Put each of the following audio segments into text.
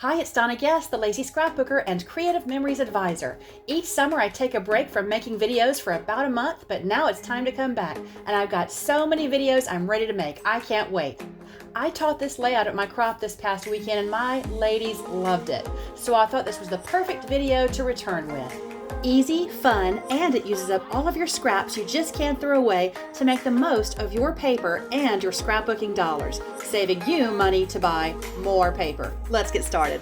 Hi, it's Donna Guest, the Lazy Scrapbooker and Creative Memories Advisor. Each summer I take a break from making videos for about a month, but now it's time to come back. And I've got so many videos I'm ready to make. I can't wait. I taught this layout at my crop this past weekend and my ladies loved it. So I thought this was the perfect video to return with. Easy, fun, and it uses up all of your scraps you just can't throw away to make the most of your paper and your scrapbooking dollars, saving you money to buy more paper. Let's get started.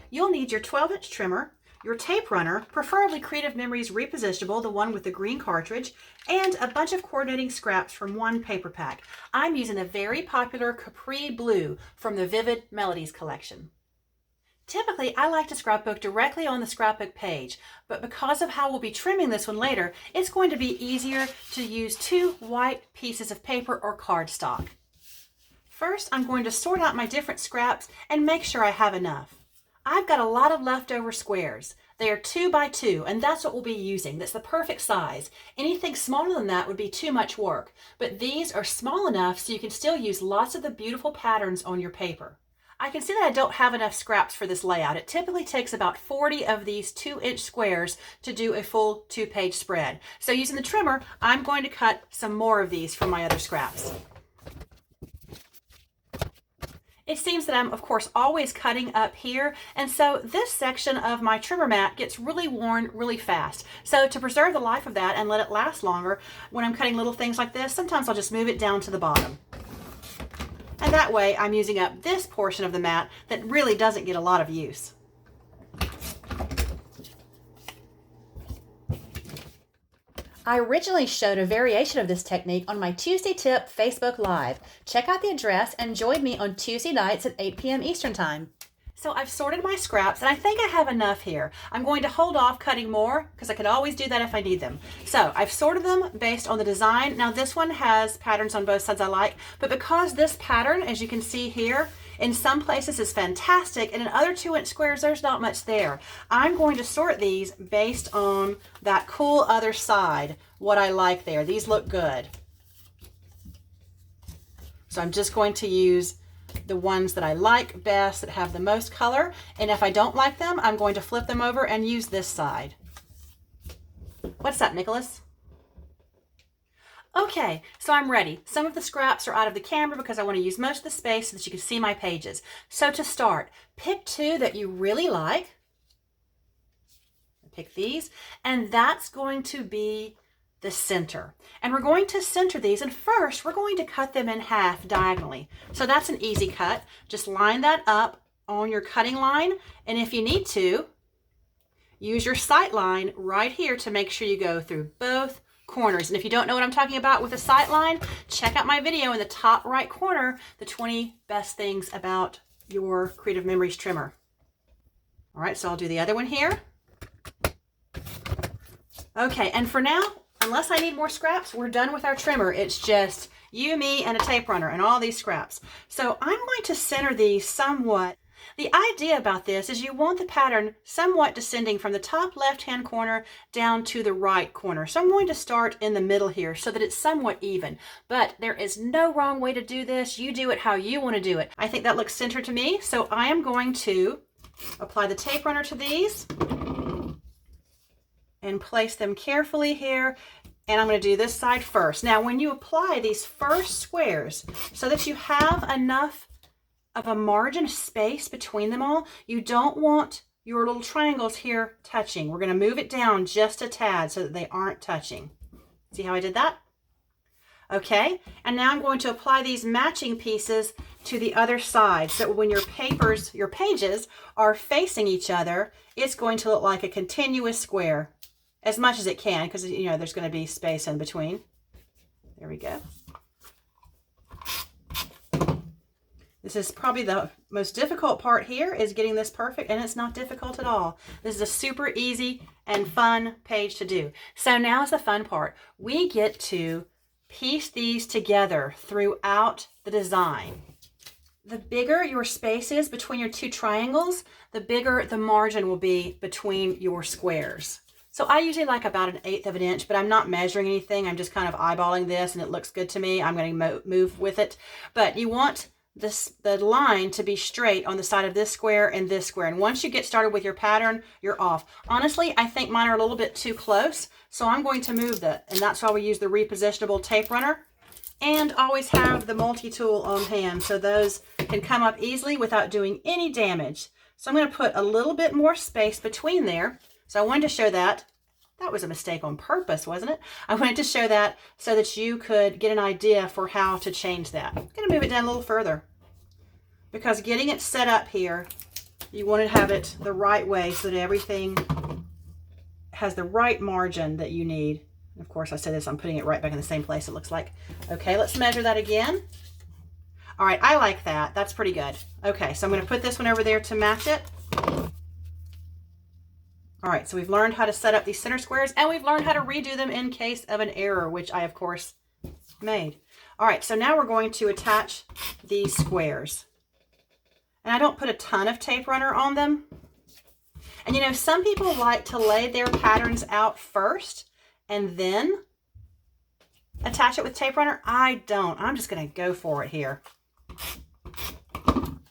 You'll need your 12-inch trimmer, your tape runner, preferably Creative Memories repositionable, the one with the green cartridge, and a bunch of coordinating scraps from one paper pack. I'm using the very popular Capri Blue from the Vivid Melodies collection. Typically, I like to scrapbook directly on the scrapbook page, but because of how we'll be trimming this one later, it's going to be easier to use two white pieces of paper or cardstock. First, I'm going to sort out my different scraps and make sure I have enough. I've got a lot of leftover squares. They are 2 by 2, and that's what we'll be using. That's the perfect size. Anything smaller than that would be too much work, but these are small enough so you can still use lots of the beautiful patterns on your paper. I can see that I don't have enough scraps for this layout. It typically takes about 40 of these 2-inch squares to do a full 2-page spread. So using the trimmer, I'm going to cut some more of these from my other scraps. It seems that I'm, of course, always cutting up here, and so this section of my trimmer mat gets really worn really fast. So to preserve the life of that and let it last longer, when I'm cutting little things like this, sometimes I'll just move it down to the bottom. And that way I'm using up this portion of the mat that really doesn't get a lot of use. I originally showed a variation of this technique on my Tuesday Tip Facebook Live. Check out the address and join me on Tuesday nights at 8 p.m. Eastern Time. So I've sorted my scraps and I think I have enough here. I'm going to hold off cutting more because I can always do that if I need them. So I've sorted them based on the design. Now this one has patterns on both sides I like, but because this pattern, as you can see here, in some places is fantastic and in other 2-inch squares there's not much there. I'm going to sort these based on that cool other side, what I like there. These look good. So I'm just going to use the ones that I like best, that have the most color, and if I don't like them, I'm going to flip them over and use this side. What's up, Nicholas? Okay, so I'm ready. Some of the scraps are out of the camera because I want to use most of the space so that you can see my pages. So to start, pick 2 that you really like. Pick these, and that's going to be the center. And we're going to center these, and first we're going to cut them in half diagonally. So that's an easy cut. Just line that up on your cutting line, and if you need to, use your sight line right here to make sure you go through both corners. And if you don't know what I'm talking about with a sight line, check out my video in the top right corner, the 20 best things about your Creative Memories trimmer. All right, so I'll do the other one here. Okay, and for now, unless I need more scraps, we're done with our trimmer. It's just you, me, and a tape runner and all these scraps. So I'm going to center these somewhat. The idea about this is you want the pattern somewhat descending from the top left-hand corner down to the right corner. So I'm going to start in the middle here so that it's somewhat even. But there is no wrong way to do this. You do it how you want to do it. I think that looks centered to me. So I am going to apply the tape runner to these and place them carefully here. And I'm going to do this side first. Now, when you apply these first squares so that you have enough of a margin of space between them all, you don't want your little triangles here touching. We're going to move it down just a tad so that they aren't touching. See how I did that? Okay, and now I'm going to apply these matching pieces to the other side so that when your pages are facing each other, it's going to look like a continuous square. As much as it can, because you know there's going to be space in between. There we go. This is probably the most difficult part here, is getting this perfect, and it's not difficult at all. This is a super easy and fun page to do. So now is the fun part. We get to piece these together throughout the design. The bigger your space is between your 2 triangles, the bigger the margin will be between your squares. So I usually like about 1/8 of an inch, but I'm not measuring anything. I'm just kind of eyeballing this and it looks good to me. I'm going to move with it. But you want the line to be straight on the side of this square and this square. And once you get started with your pattern, you're off. Honestly, I think mine are a little bit too close, so I'm going to move that. And that's why we use the repositionable tape runner, and always have the multi-tool on hand so those can come up easily without doing any damage. So I'm going to put a little bit more space between there. So I wanted to show that. That was a mistake on purpose, wasn't it? I wanted to show that so that you could get an idea for how to change that. I'm going to move it down a little further because getting it set up here, you want to have it the right way so that everything has the right margin that you need. And of course, I said this, I'm putting it right back in the same place, it looks like. Okay, let's measure that again. All right, I like that. That's pretty good. Okay, so I'm going to put this one over there to match it. All right, so we've learned how to set up these center squares, and we've learned how to redo them in case of an error, which I, of course, made. All right, so now we're going to attach these squares. And I don't put a ton of tape runner on them. And you know, some people like to lay their patterns out first and then attach it with tape runner. I don't. I'm just going to go for it here.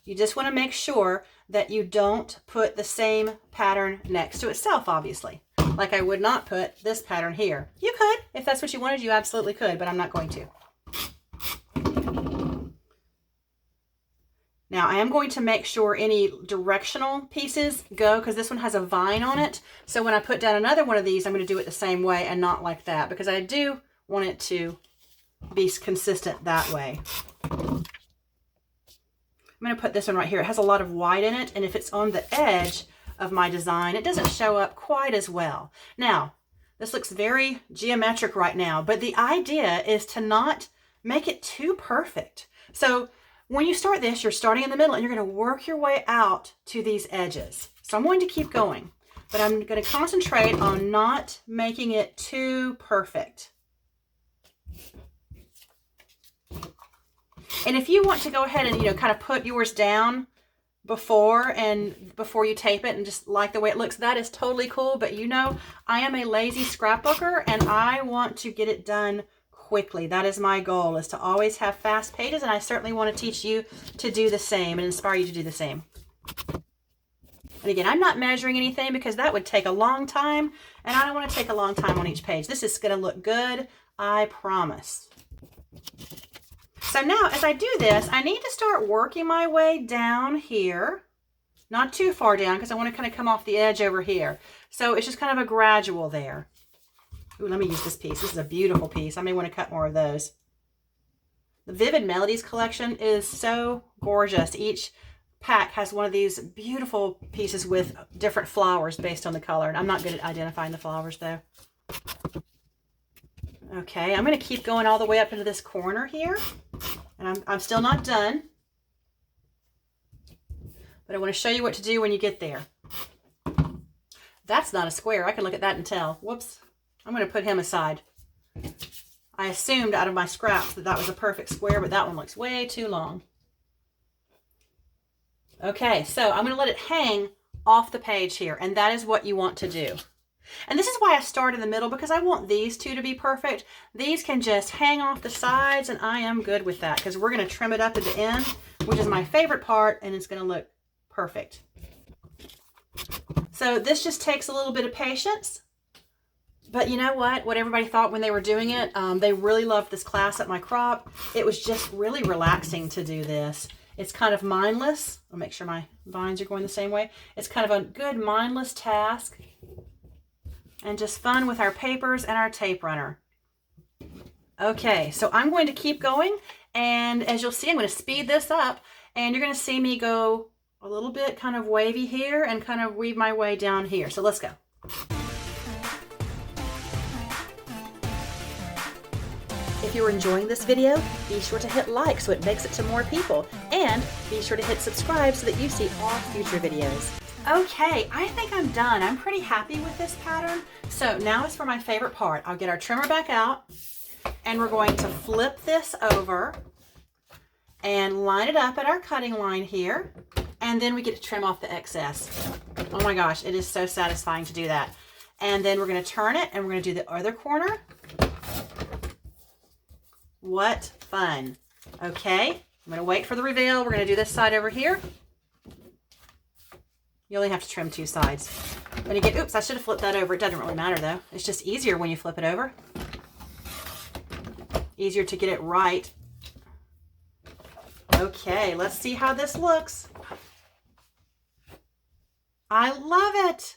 You just want to make sure that you don't put the same pattern next to itself, obviously. Like I would not put this pattern here. You could, if that's what you wanted, you absolutely could, but I'm not going to. Now I am going to make sure any directional pieces go, because this one has a vine on it. So when I put down another one of these, I'm going to do it the same way and not like that, because I do want it to be consistent that way. I'm going to put this one right here. It has a lot of white in it, and if it's on the edge of my design, it doesn't show up quite as well. Now, this looks very geometric right now, but the idea is to not make it too perfect. So when you start this, you're starting in the middle, and you're going to work your way out to these edges. So I'm going to keep going, but I'm going to concentrate on not making it too perfect. And if you want to go ahead and, you know, kind of put yours down before you tape it and just like the way it looks, that is totally cool. But you know, I am a lazy scrapbooker and I want to get it done quickly. That is my goal, is to always have fast pages. And I certainly want to teach you to do the same and inspire you to do the same. And again, I'm not measuring anything because that would take a long time, and I don't want to take a long time on each page. This is going to look good, I promise. So now as I do this, I need to start working my way down here. Not too far down, because I want to kind of come off the edge over here. So it's just kind of a gradual there. Ooh, let me use this piece. This is a beautiful piece. I may want to cut more of those. The Vivid Melodies collection is so gorgeous. Each pack has one of these beautiful pieces with different flowers based on the color. And I'm not good at identifying the flowers though. Okay, I'm going to keep going all the way up into this corner here. And I'm still not done. But I want to show you what to do when you get there. That's not a square. I can look at that and tell. Whoops. I'm going to put him aside. I assumed out of my scraps that that was a perfect square, but that one looks way too long. Okay, so I'm going to let it hang off the page here, and that is what you want to do. And this is why I start in the middle, because I want these two to be perfect. These can just hang off the sides, and I am good with that, because we're going to trim it up at the end, which is my favorite part, and it's going to look perfect. So this just takes a little bit of patience. But you know what everybody thought when they were doing it? They really loved this class at my crop. It was just really relaxing to do this. It's kind of mindless. I'll make sure my vines are going the same way. It's kind of a good mindless task. And just fun with our papers and our tape runner. Okay, so I'm going to keep going. And as you'll see, I'm going to speed this up. And you're going to see me go a little bit kind of wavy here and kind of weave my way down here. So let's go. If you're enjoying this video, be sure to hit like so it makes it to more people. And be sure to hit subscribe so that you see all future videos. Okay, I think I'm done. I'm pretty happy with this pattern. So now is for my favorite part. I'll get our trimmer back out and we're going to flip this over and line it up at our cutting line here. And then we get to trim off the excess. Oh my gosh, it is so satisfying to do that. And then we're going to turn it and we're going to do the other corner. What fun. Okay, I'm going to wait for the reveal. We're going to do this side over here. You only have to trim 2 sides. When you get, oops, I should have flipped that over. It doesn't really matter though. It's just easier when you flip it over. Easier to get it right. Okay, let's see how this looks. I love it.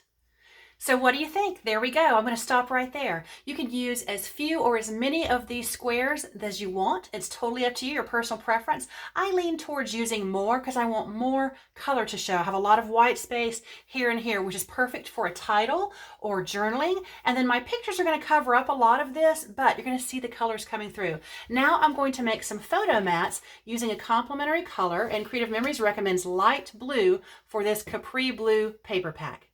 So what do you think? There we go. I'm going to stop right there. You can use as few or as many of these squares as you want. It's totally up to you, your personal preference. I lean towards using more because I want more color to show. I have a lot of white space here and here, which is perfect for a title or journaling. And then my pictures are going to cover up a lot of this, but you're going to see the colors coming through. Now I'm going to make some photo mats using a complementary color, and Creative Memories recommends light blue for this Capri Blue paper pack.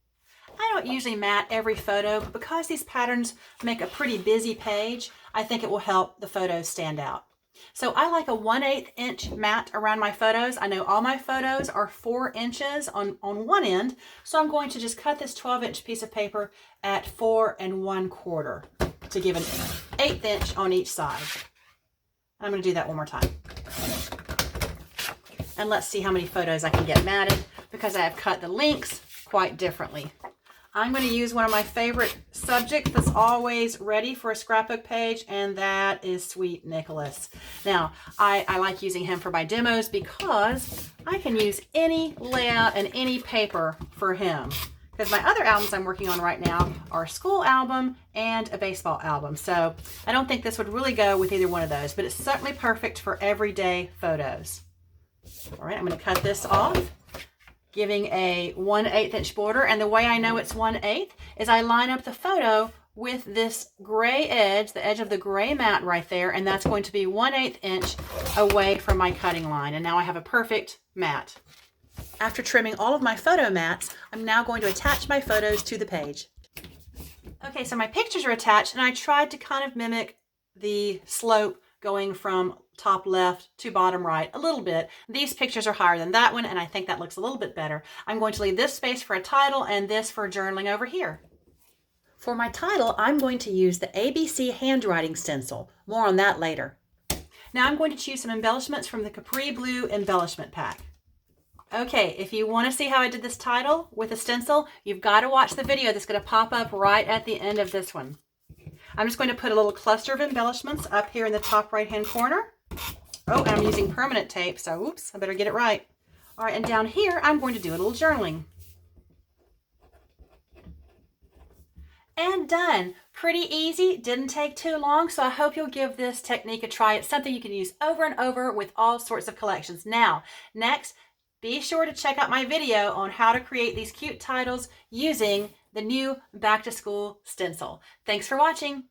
I don't usually mat every photo, but because these patterns make a pretty busy page, I think it will help the photos stand out. So I like a 1/8 inch mat around my photos. I know all my photos are 4 inches on one end, so I'm going to just cut this 12-inch piece of paper at 4 1/4 to give an 1/8 inch on each side. I'm going to do that one more time. And let's see how many photos I can get matted because I have cut the links quite differently. I'm going to use one of my favorite subjects that's always ready for a scrapbook page, and that is Sweet Nicholas. Now, I like using him for my demos because I can use any layout and any paper for him. Because my other albums I'm working on right now are a school album and a baseball album. So I don't think this would really go with either one of those, but it's certainly perfect for everyday photos. All right, I'm going to cut this off, giving a 1/8 inch border. And the way I know it's 1/8 is I line up the photo with this gray edge, the edge of the gray mat right there, and that's going to be 1/8 inch away from my cutting line. And now I have a perfect mat. After trimming all of my photo mats, I'm now going to attach my photos to the page. Okay, so my pictures are attached, and I tried to kind of mimic the slope going from top left to bottom right a little bit. These pictures are higher than that one, and I think that looks a little bit better. I'm going to leave this space for a title and this for journaling over here. For my title, I'm going to use the ABC handwriting stencil. More on that later. Now I'm going to choose some embellishments from the Capri Blue embellishment pack. Okay, if you want to see how I did this title with a stencil, you've got to watch the video that's going to pop up right at the end of this one. I'm just going to put a little cluster of embellishments up here in the top right-hand corner. Oh, and I'm using permanent tape, so oops, I better get it right. All right, and down here, I'm going to do a little journaling. And done. Pretty easy, didn't take too long, so I hope you'll give this technique a try. It's something you can use over and over with all sorts of collections. Now, next, be sure to check out my video on how to create these cute titles using the new back to school stencil. Thanks for watching.